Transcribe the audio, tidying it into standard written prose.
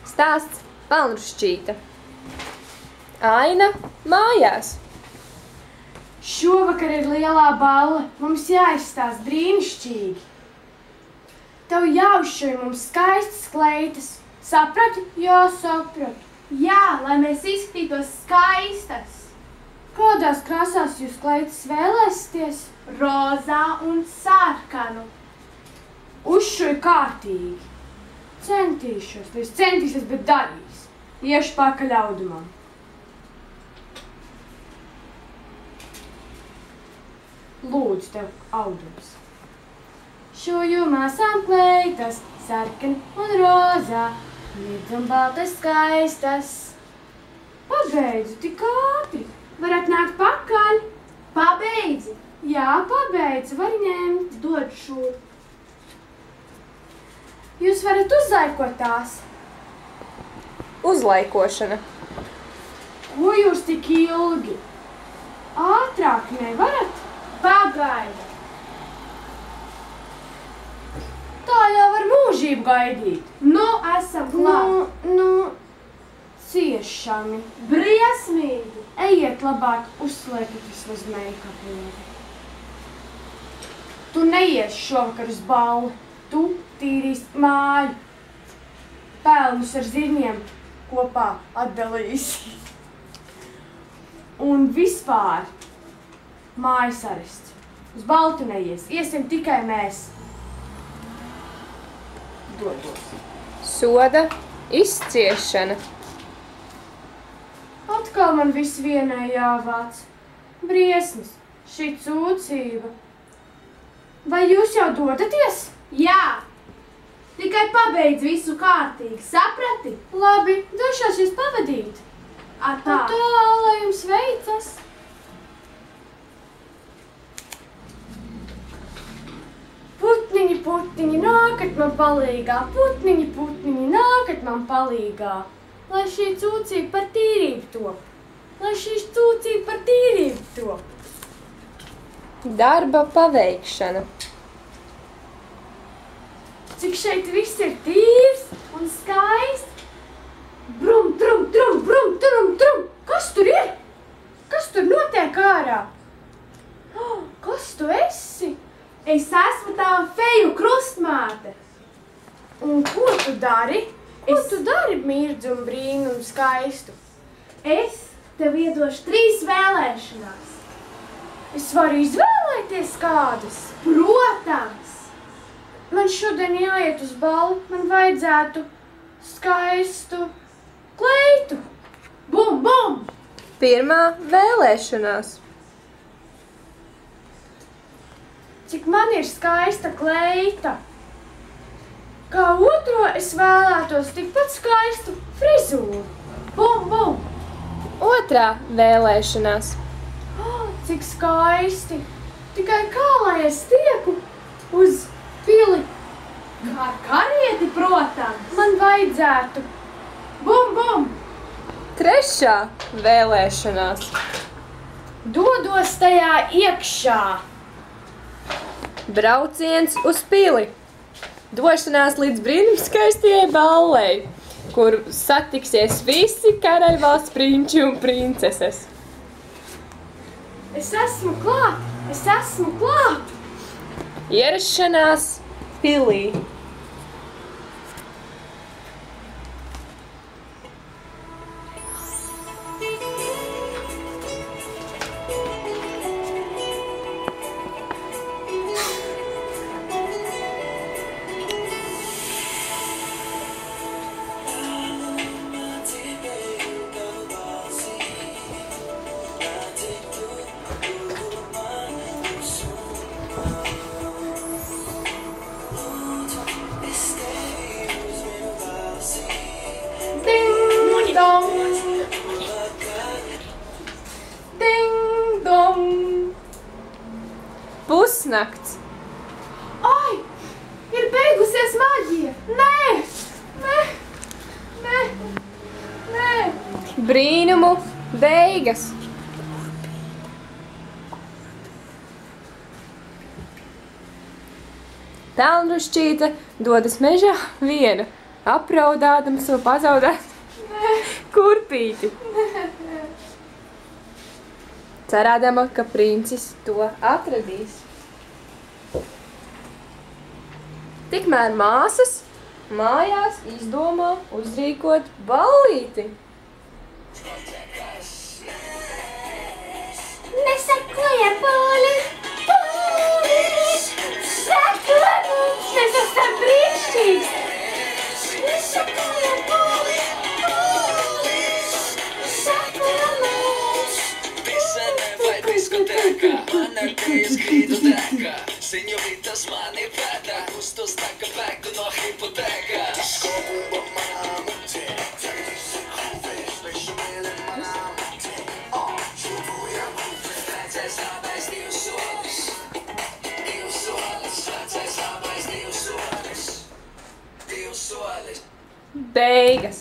Stāsts Pelnrušķīte. Aina mājās. Šovakar ir lielā balle. Mums jāizstāsta brīnišķīgi. Tev jāuzšauj mums skaistas kleitas. Saprati? Jā, sapratu. Jā, lai mēs izskatītos skaistas. Kādās krāsās jūs kleitas vēlēsieties? Rozā un sarkanu. Uzšauj kārtīgi. Centīšos, bet darīs. Iešu pakaļ audumam. Lūdzu tev audums. Šuju māsām kleitas, sarkan un rozā, mirdz un baltas skaistas. Pabeidzu tik ātri. Varat nākt pakaļ. Pabeidzi. Jā, pabeidzu, var ņemt. Dod šūp. Jūs varat uzlaikot tās. Uzlaikošana. Ko jūs tik ilgi? Ātrāk nevarat? Pagaida. Tā jau var mūžību gaidīt. Nu, esam klāt. Ciešami. Briesmīgi. Ejiet labāk, uzslēgt vismaz make-upu. Tu neiesi šovakar uz balli. Tu tīrīs māju. Pelnus ar zirņiem kopā atdalīsi. Un vispār mājas arests. Uz balli tu neies. Iesim tikai mēs. Dodos. Soda izciešana. Atkal man viss vienai jāvāc. Briesmas, šī cūcība. Vai jūs jau dodaties? Jā. Tikai pabeidz visu kārtīgi, saprati? Labi, došos jūs pavadīt. Atā. Lai jums veicas. Putniņi, putniņi, nākat man palīgā. Putniņi, putniņi, nākat man palīgā. Lai šī cūcība par tīrību top. Lai šī cūcība par tīrību top. Darba paveikšana. Cik šeit viss ir tīrs un skaists. Brum, trum, trum, brum, trum, trum. Kas tur ir? Kas tur notiek ārā? Kas tu esi? Es esmu tava feju krustmāte. Un ko tu dari? Ko tu dari, mirdz un brīnu un skaistu? Es tev iedošu 3 vēlēšanās. Es varu izvēlēties kādas? Protams. Man šodien jāiet uz balli. Man vajadzētu skaistu kleitu. Bum, bum. Pirmā vēlēšanās. Cik man ir skaista kleita. Kā otro es vēlētos tikpat skaistu frizūru. Bum, bum. Otrā vēlēšanās. Cik skaisti. Tikai kā lai es tieku uz pili? Kā karieti, protams. Man vajadzētu. Bum, bum. Trešā vēlēšanās. Dodos tajā iekšā. Brauciens uz pili. Došanās līdz brīnumskaistajai ballei, kur satiksies visi karaļvalsts prinči un princeses. Es esmu klāt! Es esmu klāt! Ierašanās pilī. Pusnakts. Ai! Ir beigusies maģija! Nē! Brīnumu beigas. Pelnrušķīte dodas mežā viena apraudādams savu pazaudētu kurpīti. Cerādama, ka princis to atradīs. Tikmēr māsas mājās izdomā uzrīkot ballīti. Nesekojiet, pūli! Pūli! Seko mums! Mēs esam brīnišķīgs! Nesekojiet, pūli! Pūli! Seko mums! Pisane vai diskoteka, man ar tejas grīdu deka. Senjoritas mani veda, kustos taka bēgtu no hipoteka. Disko bumba manā mutē, tagad visi krūvē, svešu mēli manā mutē. Šūbojam krūvē, vecais labais divs solis. Divs solis, vecais labais divs solis. Divs solis. Beigas!